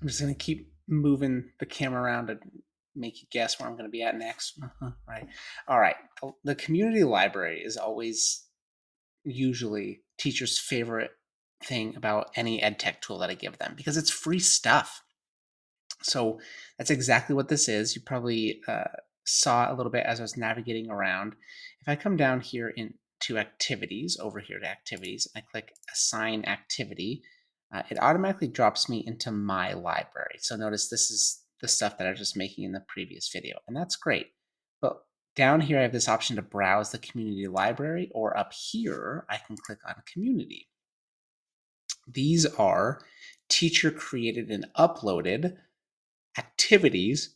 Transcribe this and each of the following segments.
I'm just going to keep moving the camera around and make you guess where I'm going to be at next. Right. All right. The community library is always usually teachers' favorite thing about any ed tech tool that I give them because it's free stuff. So that's exactly what this is. You probably saw a little bit as I was navigating around. If I come down here into activities, over here to activities, and I click assign activity, it automatically drops me into my library. So notice this is the stuff that I was just making in the previous video, and that's great. But down here, I have this option to browse the community library, or up here, I can click on community. These are teacher created and uploaded activities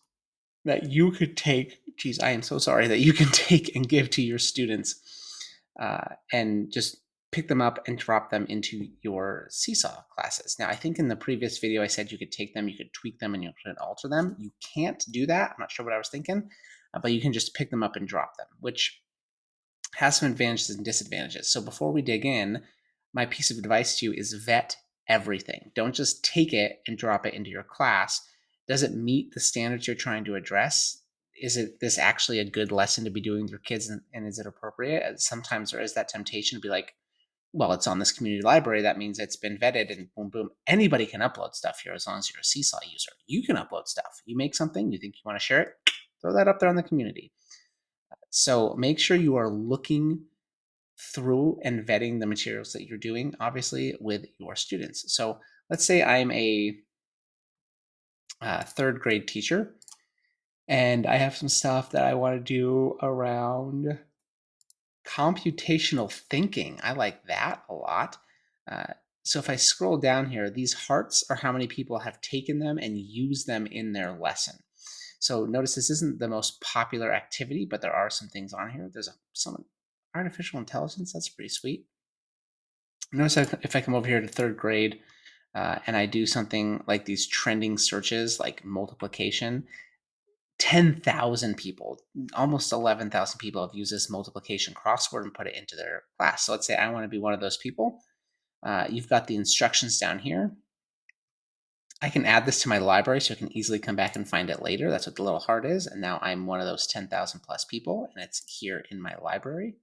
that you could take. Geez, I am so sorry that you can take and give to your students and just pick them up and drop them into your Seesaw classes. Now, I think in the previous video, I said you could take them, you could tweak them, and you could alter them. You can't do that. I'm not sure what I was thinking, but you can just pick them up and drop them, which has some advantages and disadvantages. So before we dig in, my piece of advice to you is vet everything. Don't just take it and drop it into your class. Does it meet the standards you're trying to address? Is it this actually a good lesson to be doing with your kids, and is it appropriate? Sometimes there is that temptation to be like, well, it's on this community library. That means it's been vetted and boom, boom. Anybody can upload stuff here as long as you're a Seesaw user. You can upload stuff. You make something, you think you want to share it, throw that up there on the community. So make sure you are looking through and vetting the materials that you're doing, obviously, with your students. So let's say I'm a third grade teacher and I have some stuff that I want to do around computational thinking. I like that a lot. Uh, so if I scroll down here, these hearts are how many people have taken them and used them in their lesson. So notice this isn't the most popular activity, but there are some things on here. There's some artificial intelligence. That's pretty sweet. Notice if I come over here to third grade and I do something like these trending searches, like multiplication, 10,000 people, almost 11,000 people have used this multiplication crossword and put it into their class. So let's say I want to be one of those people. You've got the instructions down here. I can add this to my library so I can easily come back and find it later. That's what the little heart is. And now I'm one of those 10,000 plus people, and it's here in my library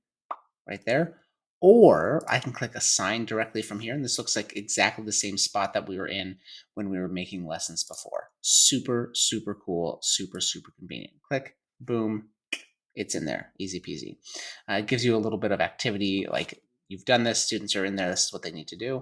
right there. Or I can click assign directly from here. And this looks like exactly the same spot that we were in when we were making lessons before. Super, super cool, super, super convenient. Click, boom, it's in there, easy peasy. It gives you a little bit of activity, like you've done this, students are in there, this is what they need to do.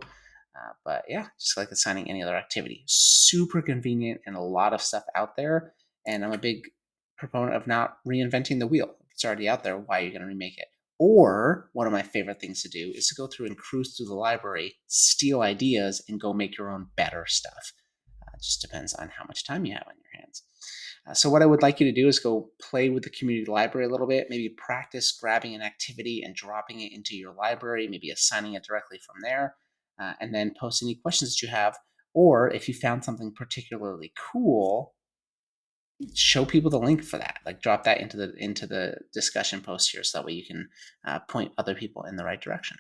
But yeah, just like assigning any other activity. Super convenient and a lot of stuff out there. And I'm a big proponent of not reinventing the wheel. If it's already out there, why are you going to remake it? Or one of my favorite things to do is to go through and cruise through the library, steal ideas, and go make your own better stuff. It just depends on how much time you have on your hands. So what I would like you to do is go play with the community library a little bit, maybe practice grabbing an activity and dropping it into your library, maybe assigning it directly from there, and then post any questions that you have. Or if you found something particularly cool, show people the link for that. Like drop that into the discussion post here, so that way you can point other people in the right direction.